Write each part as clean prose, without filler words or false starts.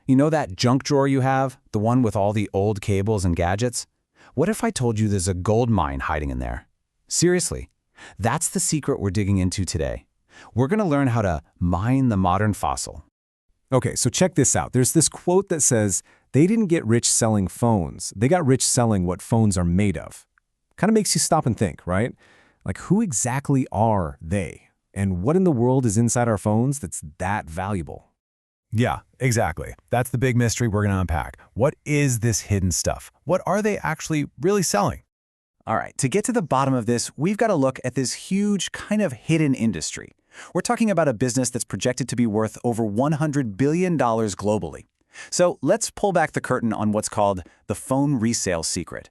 You know that junk drawer you have? The one with all the old cables and gadgets? What if I told you there's a gold mine hiding in there? Seriously, that's the secret we're digging into today. We're going to learn how to mine the modern fossil. Okay, so check this out. There's this quote that says, they didn't get rich selling phones. They got rich selling what phones are made of. Kind of makes you stop and think, right? Like, who exactly are they? And what in the world is inside our phones that's that valuable? Yeah, exactly. That's the big mystery we're going to unpack. What is this hidden stuff? What are they actually really selling? All right, to get to the bottom of this, we've got to look at this huge kind of hidden industry. We're talking about a business that's projected to be worth over $100 billion globally. So let's pull back the curtain on what's called the phone resale secret.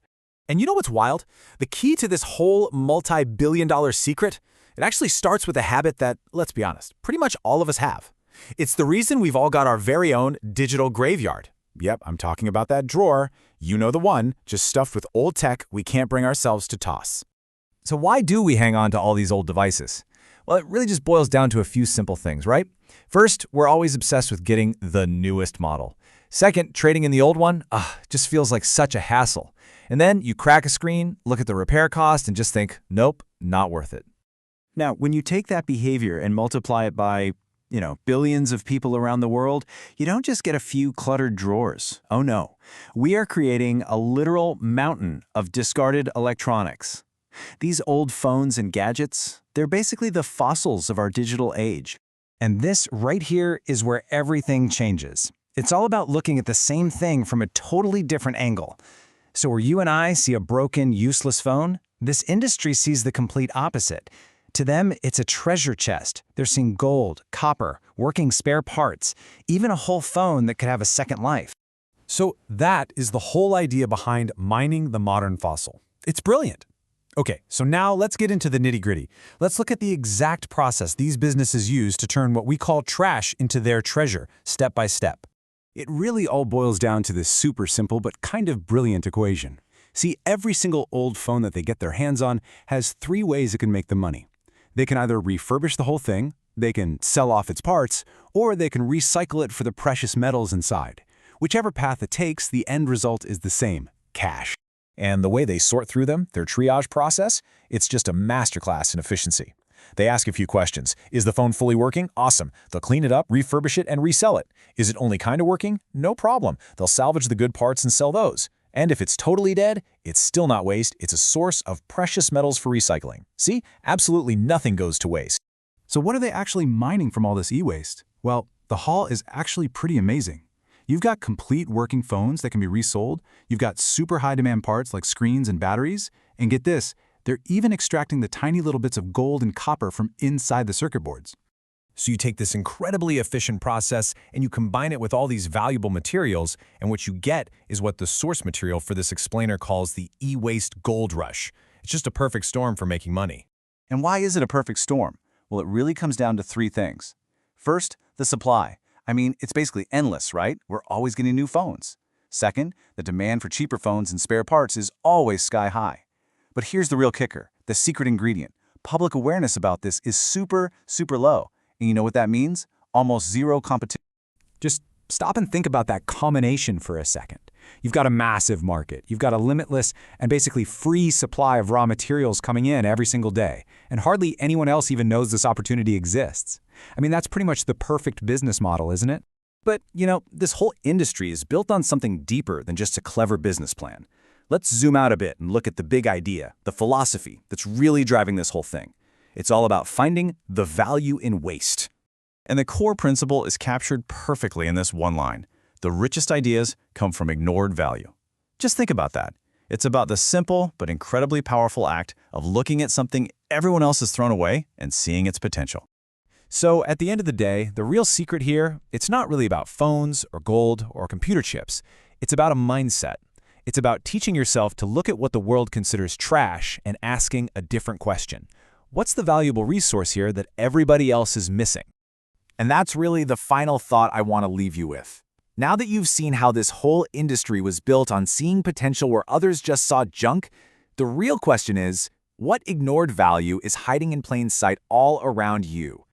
And you know what's wild? The key to this whole multi-billion-dollar secret, it actually starts with a habit that, let's be honest, pretty much all of us have. It's the reason we've all got our very own digital graveyard. Yep, I'm talking about that drawer. You know the one, just stuffed with old tech we can't bring ourselves to toss. So why do we hang on to all these old devices? Well, it really just boils down to a few simple things, right? First, we're always obsessed with getting the newest model. Second, trading in the old one, just feels like such a hassle. And then you crack a screen, look at the repair cost, and just think, nope, not worth it. Now, when you take that behavior and multiply it by, billions of people around the world, you don't just get a few cluttered drawers. Oh no, we are creating a literal mountain of discarded electronics. These old phones and gadgets, they're basically the fossils of our digital age. And this right here is where everything changes. It's all about looking at the same thing from a totally different angle. So where you and I see a broken, useless phone, this industry sees the complete opposite. To them, it's a treasure chest. They're seeing gold, copper, working spare parts, even a whole phone that could have a second life. So that is the whole idea behind mining the modern fossil. It's brilliant. Okay, so now let's get into the nitty-gritty. Let's look at the exact process these businesses use to turn what we call trash into their treasure, step by step. It really all boils down to this super simple but kind of brilliant equation. See, every single old phone that they get their hands on has 3 ways it can make the money. They can either refurbish the whole thing, they can sell off its parts, or they can recycle it for the precious metals inside. Whichever path it takes, the end result is the same: cash. And the way they sort through them, their triage process, it's just a masterclass in efficiency. They ask a few questions. Is the phone fully working? Awesome. They'll clean it up, refurbish it, and resell it. Is it only kind of working? No problem. They'll salvage the good parts and sell those. And if it's totally dead, it's still not waste. It's a source of precious metals for recycling. See? Absolutely nothing goes to waste. So what are they actually mining from all this e-waste? Well, the haul is actually pretty amazing. You've got complete working phones that can be resold. You've got super high demand parts like screens and batteries. And get this, they're even extracting the tiny little bits of gold and copper from inside the circuit boards. So you take this incredibly efficient process and you combine it with all these valuable materials, and what you get is what the source material for this explainer calls the e-waste gold rush. It's just a perfect storm for making money. And why is it a perfect storm? Well, it really comes down to 3 things. First, the supply. I mean, it's basically endless, right? We're always getting new phones. Second, the demand for cheaper phones and spare parts is always sky high. But here's the real kicker, the secret ingredient. Public awareness about this is super, super low. And you know what that means? Almost zero competition. Just stop and think about that combination for a second. You've got a massive market. You've got a limitless and basically free supply of raw materials coming in every single day. And hardly anyone else even knows this opportunity exists. I mean, that's pretty much the perfect business model, isn't it? But, this whole industry is built on something deeper than just a clever business plan. Let's zoom out a bit and look at the big idea, the philosophy that's really driving this whole thing. It's all about finding the value in waste. And the core principle is captured perfectly in this one line. The richest ideas come from ignored value. Just think about that. It's about the simple but incredibly powerful act of looking at something everyone else has thrown away and seeing its potential. So at the end of the day, the real secret here, it's not really about phones or gold or computer chips. It's about a mindset. It's about teaching yourself to look at what the world considers trash and asking a different question. What's the valuable resource here that everybody else is missing? And that's really the final thought I want to leave you with. Now that you've seen how this whole industry was built on seeing potential where others just saw junk, the real question is, what ignored value is hiding in plain sight all around you?